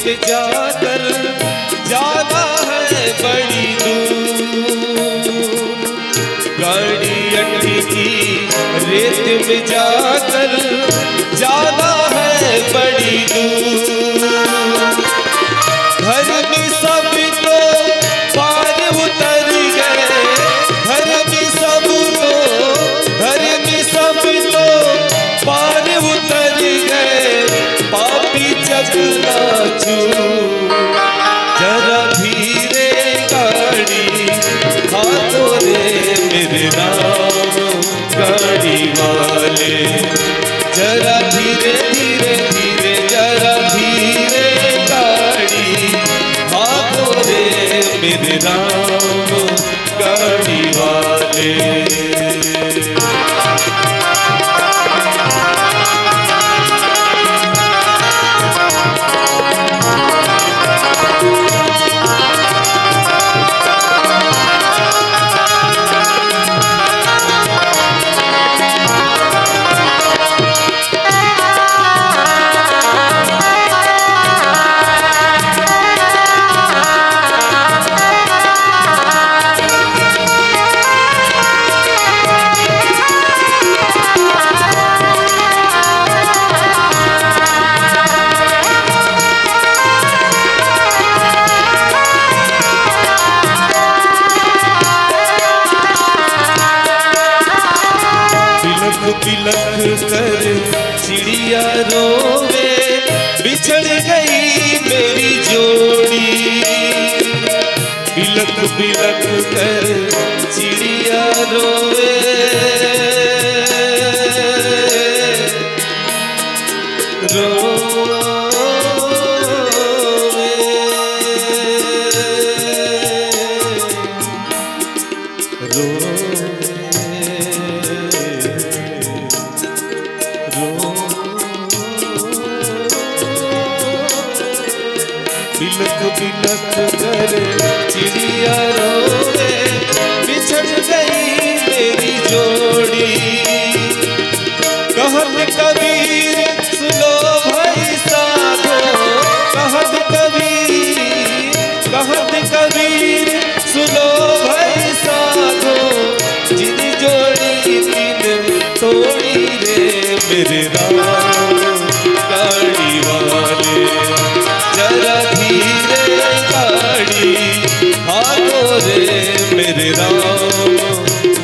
में जाकर जाना है बड़ी दूर। गाड़ी अड्डी की रेत में जाकर जाना है बड़ी दूर। घर में सब तो पार उतर गए, घर में सब तो पार उतर गए, पापी चकनाचूर। जरा धीरे गाड़ी हाथों रे मेरे राम गाड़ी वाले। जरा धीरे धीरे धीरे जरा धीरे गाड़ी हाथों रे मेरे राम गाड़ी वाले। बिलख कर चिड़िया रोवे, बिछड़ गई मेरी जोड़ी। बिलख बिलख कर चिड़िया रोवे, बिलख बिलख कर चिड़िया रोवे, बिछड़ गई मेरी जोड़ी। कहत कबीर सुनो भाई साधो, कहत कबीर सुनो भाई साधो, जिन जोड़ी दिन तोड़ी रे मेरे राम गाड़ी वाले। जरा धीरे गाड़ी हाथों रे मेरे राम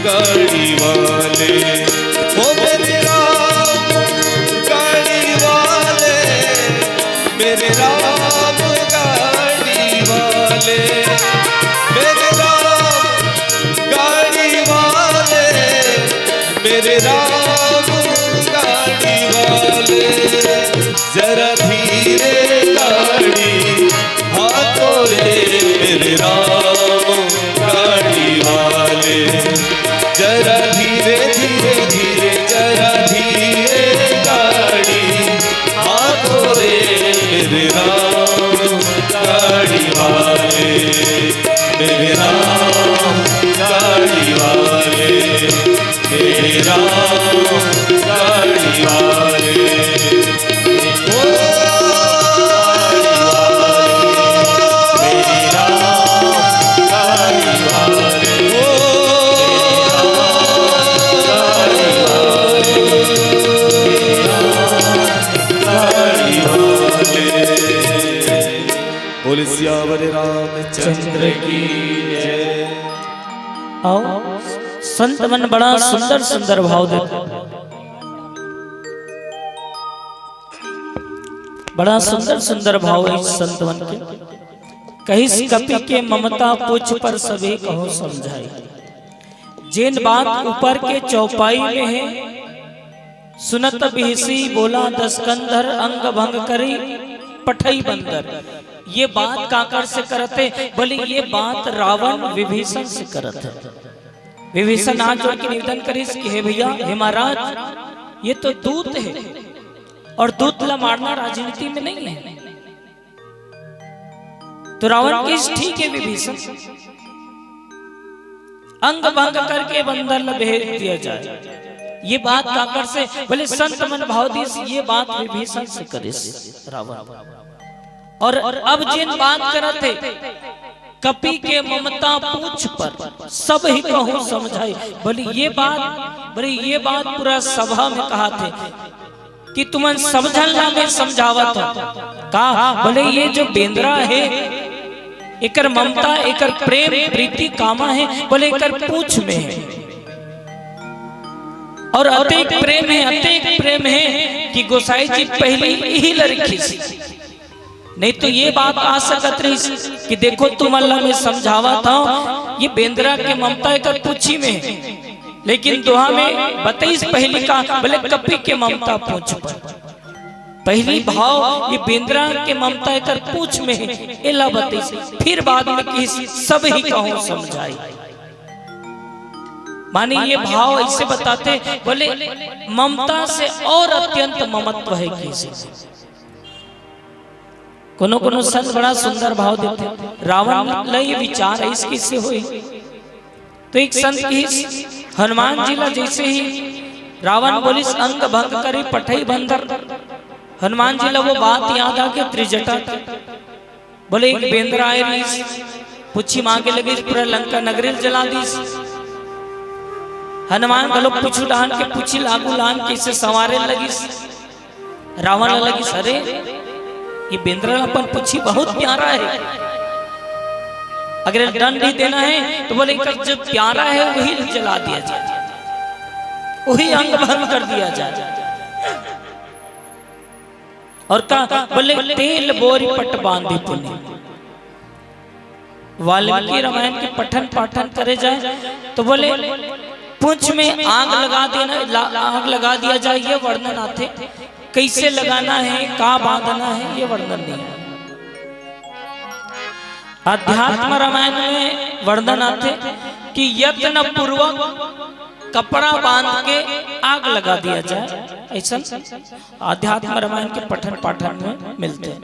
गाड़ी वाले। ओ मेरे राम गाड़ी वाले, मेरे राम गाड़ी वाले, मेरे राम गाड़ी वाले, मेरे राम गाड़ी वाले। जरा धीरे गाड़ी हाथों रे मेरे राम गाड़ी वाले। जरा धीरे धीरे धीरे जरा धीरे गाड़ी हाथों रे मेरे राम गाड़ी वाले, मेरे राम गाड़ी वाले, मेरे राम गाड़ी वाले। बोले सियावर रामचंद्र की जय। आओ संत मन बड़ा सुंदर सुंदर भाव देते, बड़ा सुंदर सुंदर भाव है संत मन के। कहीं कपि के ममता पूछ पर सभी कहो समझाई। जिन बात ऊपर के चौपाई में है, सुनत बिहसी बोला दस कंधर, अंग भंग करी पठई बंदर। ये बात काकर से करते, बोले ये बात रावण विभीषण से करते। विभीषण हाथ जोड़ के निवेदन करी कि हे भैया, हे महाराज, ये तो दूत है और दूत ला मारना राजनीति में नहीं है। तो रावण किस ठीक है विभीषण, अंग भंग करके बंदर ला भेज दिया जाए। ये बात काकर से, बोले संत मन भाव दी, ये बात विभीषण से करे रावण। और अब जिन बात करत है कपि के ममता पूछ पर सब ही कहूँ समझाई। बोले ये बात पूरा सभा में कहा थे कि तुमन समझल ना में समझावत का। बोले ये जो बेंद्रा है एकर ममता एकर प्रेम प्रीति कामा है, बोले एकर पूछ में है और अतेक प्रेम है कि गोसाई जी पहले ही लड़की सी। नहीं तो ये बात आ सकत रही कि देखो तुम अल्लाह में समझावा था ये बेंद्रा के ममता एकर पूछी में है, लेकिन दोहा में बताइस पहली का बोले कपि के ममता पूछ पर। पहली भाव ये बेंद्रा के ममता एकर पूछ में है एला बताइस, फिर बाद में किस सब ही कहूँ समझाई। माने ये भाव ऐसे बताते बोले ममता से और अत्यंत ममत्व है किसी। कोनो संत बड़ा सुंदर भाव देते। रावण लय विचार है इसकी से हुई तो एक संत की हनुमान जी ला जैसे ही रावण बोलिस अंग भंग करे पठई बंदर, हनुमान जी ला वो बात याद आ के त्रिजटा बोले एक बेंद्र आए रही पुछी मांगे लगी पूरा लंका नगरी जला दी। हनुमान गलो पुछू डान के पुछी लागू लान के इसे संवारे लगी। रावण लगी अरे ये बेंद्र अपन पुछी बहुत प्यारा है, अगर दंड ही देना है तो बोले जो प्यारा है वही जला दिया जाए, वही अंग भंग कर दिया जाए। और का बोले तेल बोरी पट बांधे पुण्य। वाल्मीकि रामायण के पठन पाठन करे जाए तो बोले पूंछ में आग लगा देना, आग लगा दिया जाए ये वर्णन आते, कैसे लगाना है कहाँ बांधना है ये वर्णन नहीं है। अध्यात्म रामायण में वर्णन आते कि यत्न पूर्वक कपड़ा बांध के आग लगा दिया जाए, ऐसा अध्यात्म रामायण के पठन पाठन में मिलते हैं।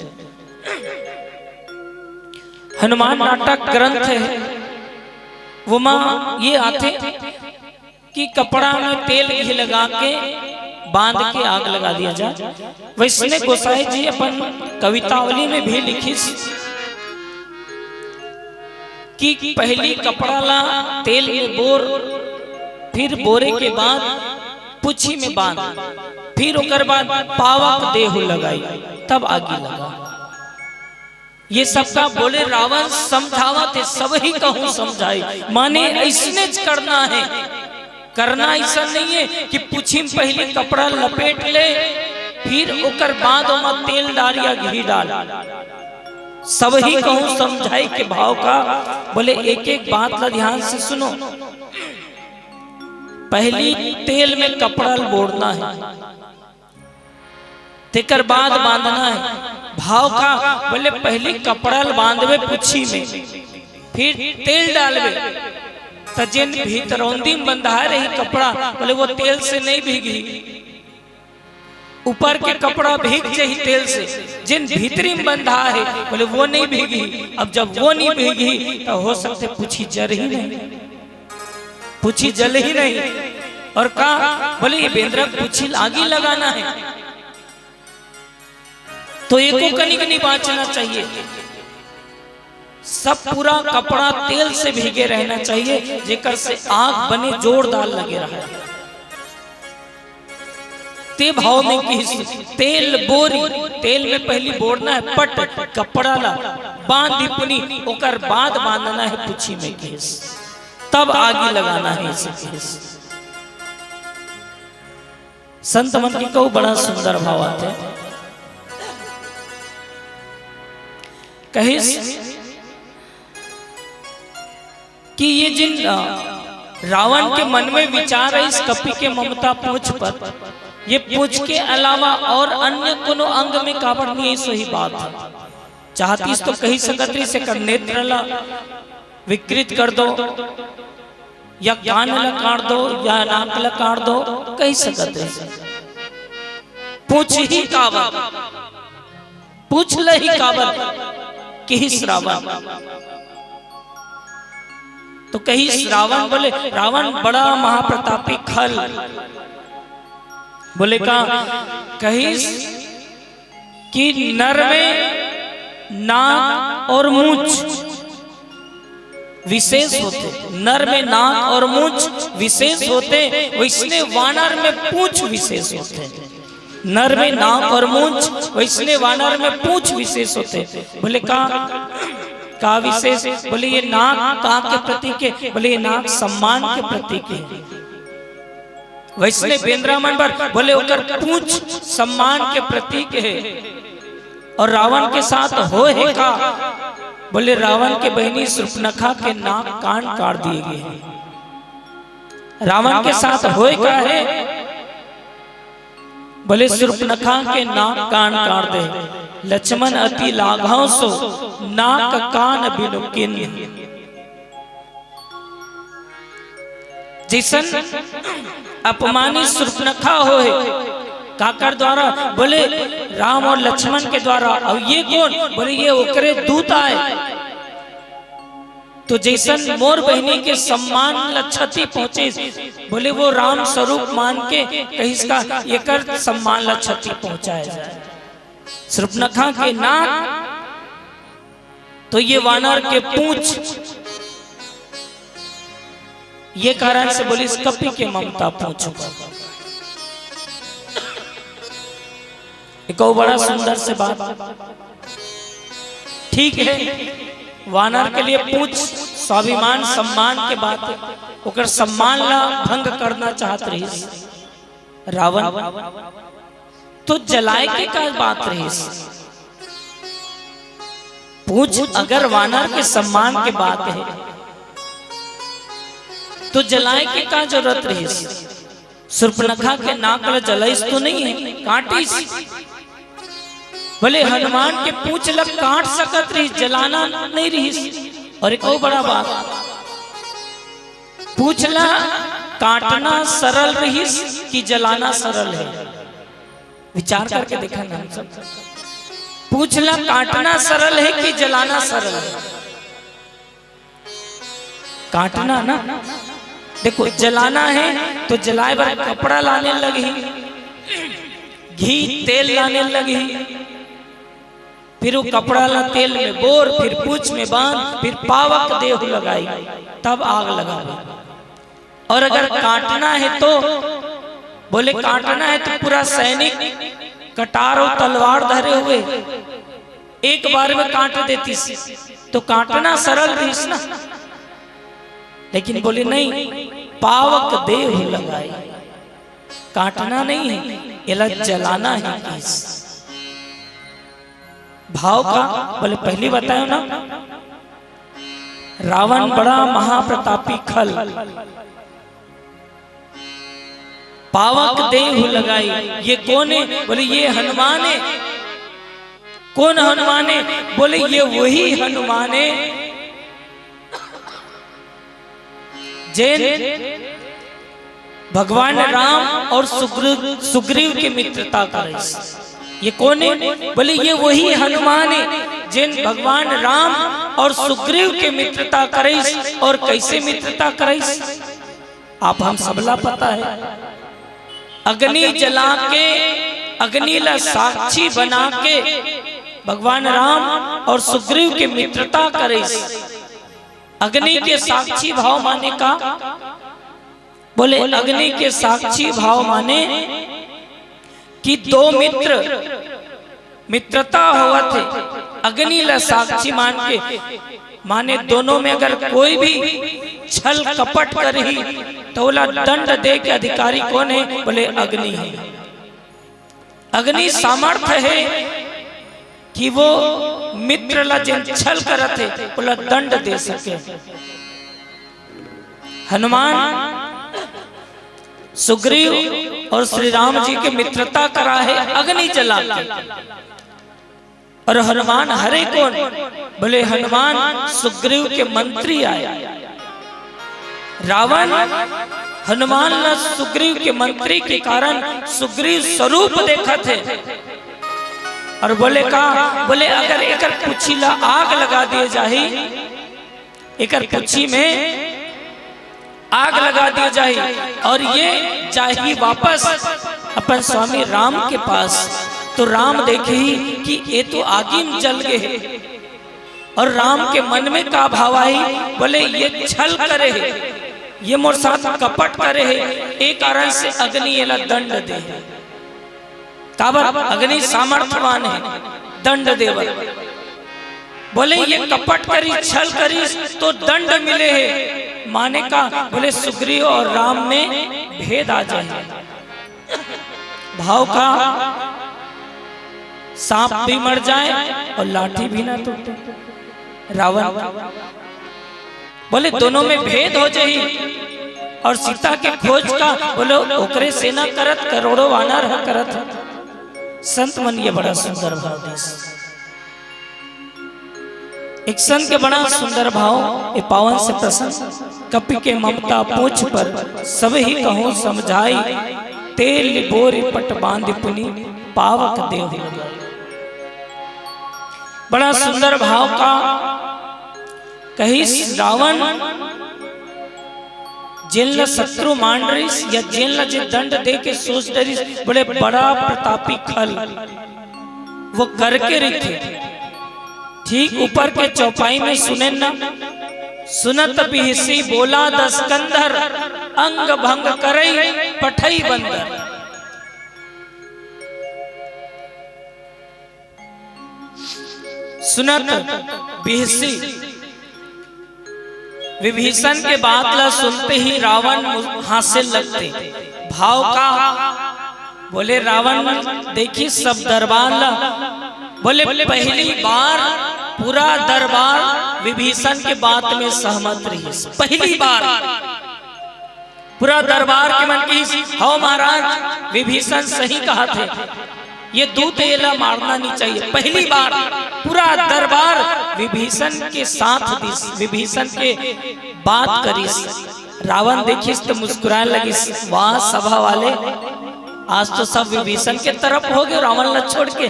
हनुमान नाटक ग्रंथ है वो मां ये आते कि कपड़ा में तेल घी लगा के बांध के आग लगा दिया जाए। वैष्णव गोसाई जी अपन कवितावली में भी लिखी कि पहली कपड़ा ला तेल में बोर, फिर बोरे के बाद पुछी में बांध, फिर उकर बाद पावक देहु लगाई तब आगे लगा। ये सबका बोले रावण समझावत सब ही कहूँ समझाई। माने ऐसने करना है, करना ऐसा नहीं है कि पुछी में पहले कपड़ा लपेट ले फिर उकर बाद में तेल डाल या घी डाल। सब ही कहूँ समझाई के भाव का बोले एक एक बात ला ध्यान से सुनो। पहली तेल में कपड़ा बोड़ना है, तेकर बाद बांधना है। भाव का बोले पहली कपड़ा बांधवे पुछी में, फिर तेल डालवे तो जिन भीतरौंदी में बंधा रही कपड़ा बोले वो तेल से नहीं भीगी, ऊपर के कपड़ा भीग जाए तेल से, जिन भीतरी में बंधा है बोले वो नहीं भीगी। अब जब वो नहीं भीगी तो हो सकते पूछी जल ही नहीं, पूछी जल ही नहीं। और कहा बोले ये बेंद्रा पूछी आगे लगाना है तो एको कनिक नहीं बांचना चाहिए, सब पूरा कपड़ा तेल से भीगे रहना चाहिए जेकर से आग बने जोरदार लगे रहा। ते भाव में की तेल बोरी, तेल में पहली बोरना है पट कपड़ा ला बांध पुनी ओकर बाद बांधना है पुछी में केस, तब आगे लगाना है इसे केस। संत मन की को बड़ा सुंदर भाव आते कहिस कि ये जिन रावण के मन में विचार है इस कपि के ममता पूछ पर, ये पूछ के अलावा और अन्य कोनो अंग में काबर नहीं, सही बात है। चाहती तो कही सकती से कर नेत्र ला विकृत कर दो या कान ला काट दो या नाक ला काट दो, कही सकते पूछ ही काबर, पूछ ल ही काबर कि श्रावण तो कही श्रावण बोले रावण बड़ा महाप्रतापी खल बोले का कही कि नर में नाक और मूंछ विशेष होते, नर में नाक और मूंछ विशेष होते, वैष्णव वानर में पूंछ विशेष होते। नर में नाक और मूंछ, वैष्णव वानर में पूंछ विशेष होते। बोले का विशेष? बोले ये नाक का के प्रतीक है। बोले ये नाक सम्मान के प्रतीक है। वैष्णव बेंद्रामन पर बोले ओकर पूंछ सम्मान के प्रतीक है। और रावण के साथ हो है का? बोले रावण के बहनी शूर्पणखा के नाक कान काट दिए गए हैं। रावण के साथ होए का है? बोले शूर्पणखा के नाक कान काट दे। लक्ष्मण अति लाघव सो नाक कान बिनु किन्ह। जिसन अपमानित शूर्पणखा होए काकर द्वारा? बोले राम और लक्ष्मण के द्वारा। और ये कौन? बोले ये ओकरे दूत आए। तो जैसन मोर बहनी के सम्मान लक्षति पहुंचे, बोले वो राम स्वरूप मान के कहीं इसका एकर सम्मान लक्षति पहुंचाया जाए। शूर्पणखा के नाक तो ये वानर के पूंछ, ये कारण से बोली इस कपि के ममता पूंछ। एक और बड़ा सुंदर से बात, ठीक है वानर के लिए पूंछ स्वाभिमान सम्मान के बात है, ओकर सम्मान ला भंग करना चाहत रही रावण, तो जलाए के का बात रही? पूंछ अगर वानर के सम्मान के बात है तो जलाए के का जरूरत रही? शूर्पणखा के नाक ला जलाइस तो नहीं है, काटिस। भले हनुमान के पूंछ लग काट सकत रही, जलाना नहीं रही। और एक और बड़ा बात, पूंछ ला काटना सरल रही कि जलाना सरल है? विचार करके देखा ना सब। पूंछ ला काटना सरल है कि जलाना सरल है? काटना ना। देखो जलाना है तो जलाए बार कपड़ा लाने लगी, घी तेल लाने लगी, फिर वो कपड़ा ला तेल में बोर, फिर पूंछ में बांध, फिर पावक देह लगाई, तब आग लगा। और अगर काटना है तो बोले काटना है तो पूरा सैनिक कटार और तलवार धरे हुए एक बार में काट देती, तो काटना सरल रही ना। लेकिन बोले नहीं, पावक देह लगाई, काटना नहीं है, ये जलाना है। किस भाव का? बोले पहली बतायो ना, रावण बड़ा महाप्रतापी खल, पावक देह लगाई। ये कौन है? बोले ये हनुमान है। कौन हनुमान है? बोले ये वही हनुमान है जैन भगवान राम और सुग्रीव की मित्रता करे। ये कौन है? बोले ये वही हनुमान है जिन भगवान राम और सुग्रीव के मित्रता करे। और कैसे मित्रता करे? आप हम सबला पता है, अग्नि जला के, अग्नि ला साक्षी बना के भगवान राम और सुग्रीव के मित्रता करे। अग्नि के साक्षी भाव माने का? बोले अग्नि के साक्षी भाव माने कि दो मित्र मित्रता हुआ थे, अग्नि ला साक्षी मान के माने दोनों में अगर कोई भी छल कपट करही तो बोला दंड दे के अधिकारी कौन है? बोले अग्नि है। अग्नि सामर्थ्य है कि वो मित्र ला जिन छल करत है बोला दंड दे सके। हनुमान सुग्रीव और श्री राम जी की मित्रता करा है अग्नि जला के। और हनुमान हरे कौन? बोले हनुमान सुग्रीव के मंत्री आए। रावण हनुमान न सुग्रीव के मंत्री के कारण सुग्रीव स्वरूप देखा थे और बोले का? बोले अगर एकर पुछी ला आग लगा दिए जाही, एकर पुछी में आग लगा दिए जाही और ये जाही वापस अपन स्वामी राम के पास, तो राम देखे ही कि ये तो आगे में जल गए। और राम के मन में का भाव आई, बोले ये छल करे है, ये मोर साथ कपट करे है, एक कारण से अग्नि एला दंड दे। काबर अग्नि सामर्थ्यवान है, दंड देवर। बोले ये कपट करी, छल करी तो दंड मिले है। माने का बोले सुग्रीव और राम में भेद आ जाए। भाव का सांप भी मर जाए और लाठी भी ना टूटे। रावण बोले दोनों में भेद हो जाए। और सीता के खोज का बोले ओकरे सेना करत, करोड़ों वानर करत। संत मन ये बड़ा सुंदर भाव देश। एक संत के बड़ा सुंदर भाव ये पावन से प्रसन्न। कपि के ममता पूछ पर सब ही कहूँ समझाई, तेल बोर पट बांध पुनि पावक देव। बड़ा सुंदर भाव का कही रावण जेल शत्रु मान रही या जेल जे दंड दे के सोच रही, बड़े बड़ा प्रतापी खल वो करके रही थे। ठीक ऊपर के चौपाई में सुने ना, सुनत बिहसी बोला दस कंधर, अंग भंग करई पठई बंदर। सुनत बिहसी विभीषण के बात ला सुनते ही रावण हंसने लगते। भाव का बोले रावण देखी सब दरबार ला, बोले पहली बार पूरा दरबार विभीषण के बात में सहमत रही। पहली बार पूरा दरबार के मन की हो महाराज विभीषण सही कहा थे, ये दूत एला मारना नहीं चाहिए। पहली बार पूरा दरबार विभीषण के साथ विभीषण के बात करी। रावण देखिस तो मुस्कुराने लगी, वाह सभा वाले आज तो सब विभीषण के तरफ हो गए रावण ला छोड़ के।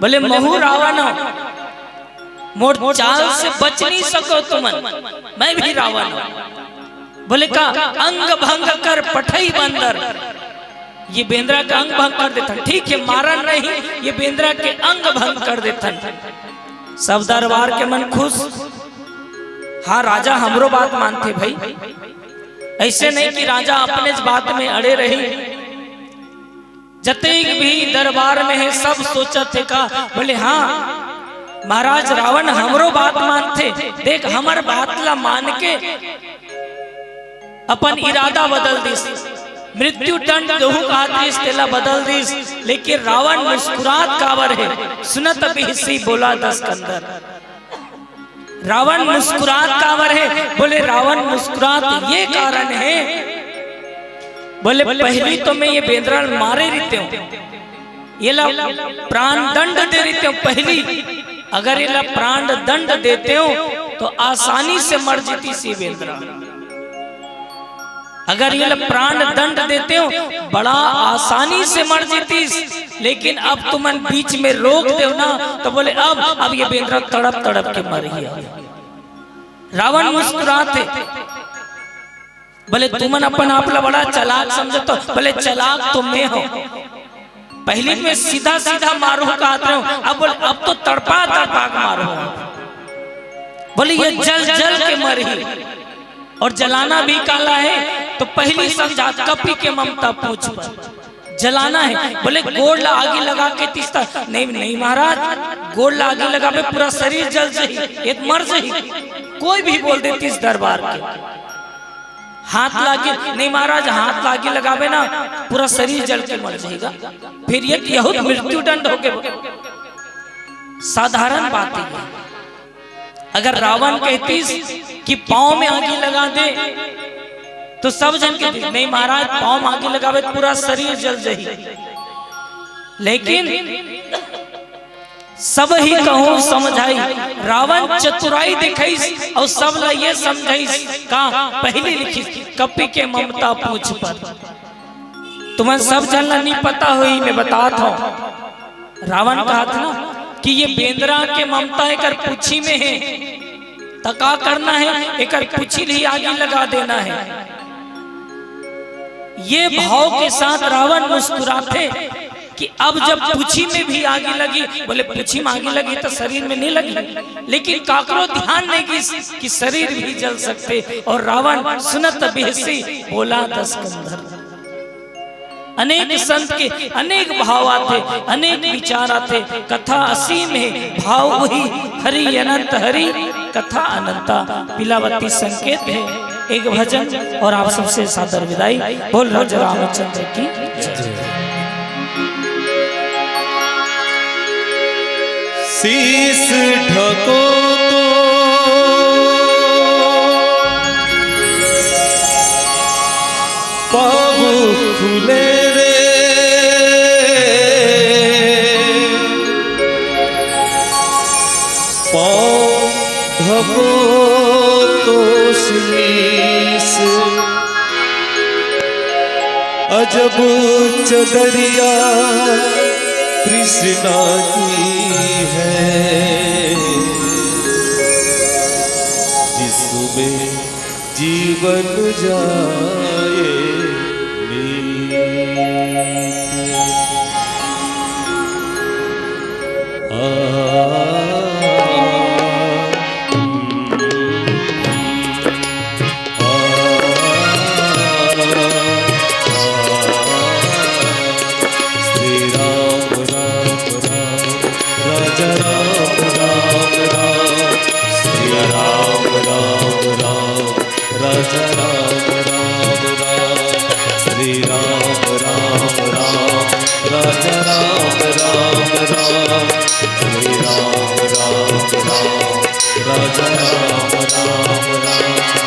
बोले महू रावण मोर चाल से बच नहीं सको तुमन, मैं भी रावण। बोले का अंग भंग कर पठई बंदर, ये बेंद्रा का अंग भंग कर देता। ठीक है मारा नहीं, ये बेंद्रा के अंग भंग कर देता। सब दरबार के मन खुश। हाँ राजा हमरो बात मानते भाई, ऐसे नहीं कि राजा अपने बात में अड़े रहे। जतेक भी दरबार में है सब सोचा थे का, बोले हाँ महाराज रावण हमरो बात मानते, देख हमार बात ला मान के अपन इरादा बदल दिस, मृत्यु दंड दोहु कातिस तेला बदल दिस। लेकिन रावण मुस्कुरात कावर है, सुनत बिहसी बोला दस कंधर। रावण मुस्कुरात कावर है, बोले रावण मुस्कुरात ये कारण है, बोले पहली तो मैं ये बेंद्रा मारे रहते हूँ, ये ला प्राण दंड दे रहते हूँ। पहली अगर ये ला प्राण दंड देते हो तो आसानी से मर जीती सी बेंद्रा। अगर ये प्राण दंड देते हो बड़ा आसानी से मर जीती, लेकिन अब तुम बीच में रोक दो ना तो बोले अब ये बेंद्रा तड़प तड़प के मर ही। रावण मुस्कुराते, बोले तुमन अपन आप ला बड़ा चालाक समझतो, बोले चालाक तो मैं हूं। पहले में सीधा सीधा मारो कहते हो, अब बोले अब तो तड़पा तड़पा के मारो। बोले ये जल जल के मरी और जलाना भी काला है। तो पहली समझा कपि के ममता पूछ पर जलाना है। बोले गोड़ ला आगे लगा के तीसता नहीं नहीं महाराज, गोड़ ला आगे लगा पे पूरा शरीर जल जाही, एक मर जाही। कोई भी बोल देती इस दरबार के हाथ लागे नहीं महाराज, हाथ लागे लगावे ना पूरा शरीर जल के मर जाएगा। फिर ये यहूद मृत्यु दंड हो गए। साधारण बात है। अगर रावण कहती कि पांव में आगे लगा दे तो सब जन कहते नहीं महाराज पांव में आगे लगावे तो पूरा शरीर जल जाही। लेकिन सब ही कहूं समझाई, रावण चतुराई दिखाई और सब ला ये समझाई का पहले लिखी कपि के ममता पूछ पर। तुम्हें सब जानना नहीं पता हुई, मैं बताता हूं। रावण कहा था ना कि ये बेंद्रा के ममता एक पूछी में है, तका करना है एक पूछी ही आगे लगा देना है। ये भाव के साथ रावण मुस्कुराते कि अब जब पूछी में भी आगे लगी, बोले पूछी में आगे लगी तो शरीर में नहीं लगी, लेकिन काकरो ध्यान नहीं कि शरीर भी जल सकते। और रावण सुनत बेहसी बोला 10 कंधर। अनेक संत के अनेक भाव आते, अनेक विचार आते। कथा असीम है, भाव वही हरि अनंत हरि कथा अनंता। पिलावती संकेत है एक भजन और आप सबसे सादर विदाई। बोल राजा रामचंद्र की जय। शीस ढको तो पाँव खुले रे, पाँव ढको तो शीस अजब चदरिया कृष्णा की है, जिसमें जीवन जाए नीत।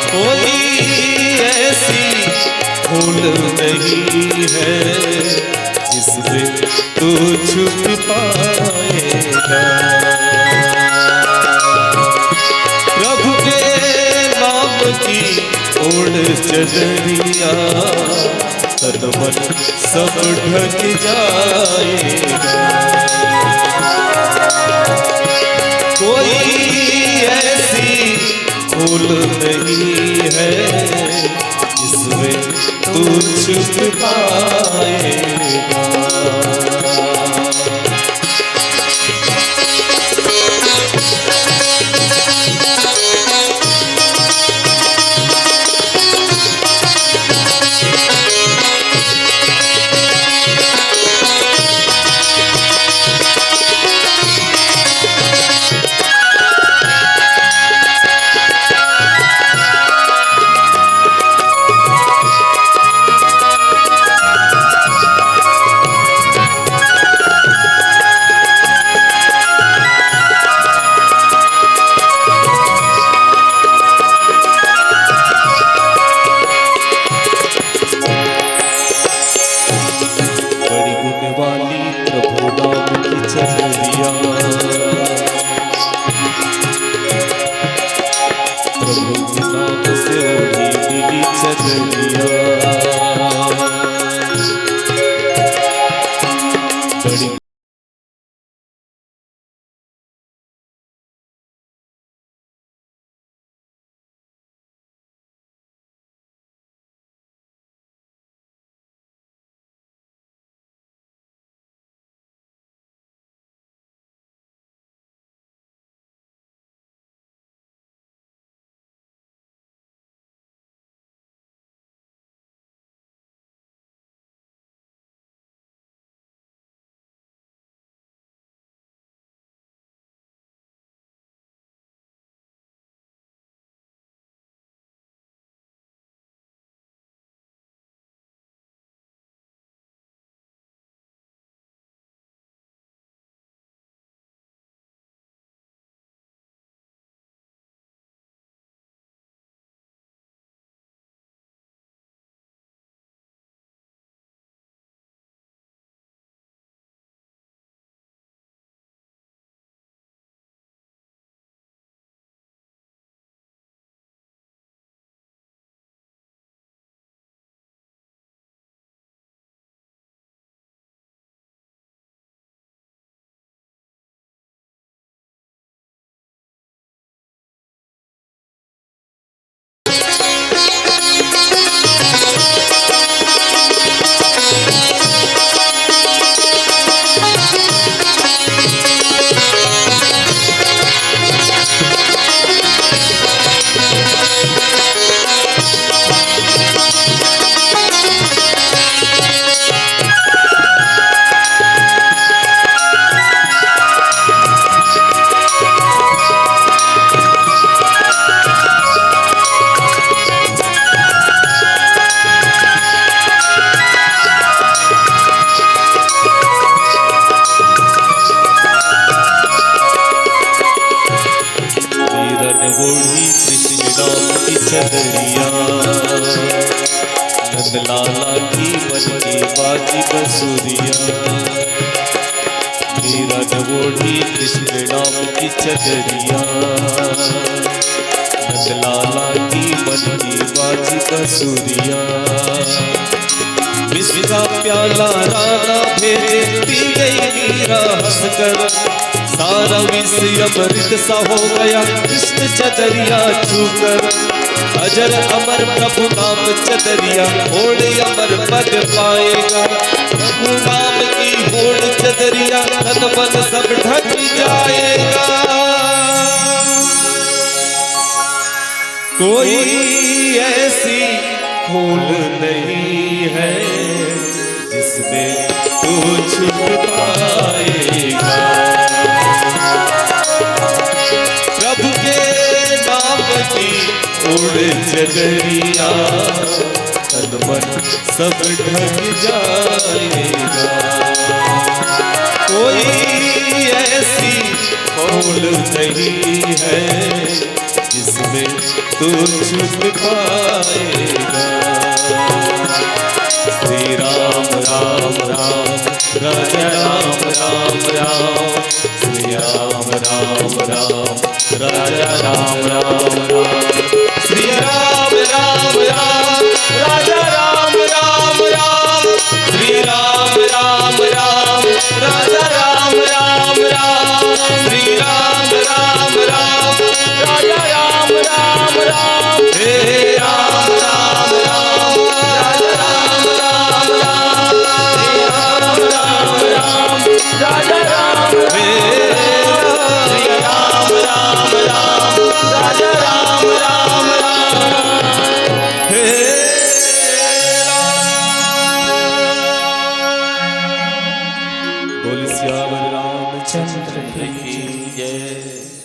कोई ऐसी भूल नहीं है जिसमें तू छुप पाएगा। प्रभु के नाम की ओढ़ चदरिया तन मन सब ढक जाएगा। कोई ऐसी भूल नहीं है जिसमें तू छुप पाएगा। नंदलाला की मन की बाजी बसुरिया, मेरा नवोढ़ी कृष्ण नाम की चदरिया, नंदलाला की मन की बाजी बसुरिया। विष का प्याला राना भेजे पी गई मीरा हंसकर, सारा विष अमृत सा हो गया कृष्ण चदरिया छूकर। अजर अमर प्रभु नाम चदरिया होड़ अमर पद पाएगा, प्रभु नाम की होड़ चदरिया तन मन सब ढक जाएगा। कोई ऐसी फूल नहीं है जिसमें तू छुप पाएगा, प्रभु के नाम की उड़ चदरिया तन मन सब ढक जाएगा। कोई ऐसी फूल नहीं है जिसमें तू छुप पाएगा। श्री राम राम राम राजा राम राम राम, श्री राम राम राम राजा राम राम राम, श्री राम राम राम राजा राम राम राम, श्री राम राम राम राजा राम राम राम, श्री राम राम राम राजा राम राम राम।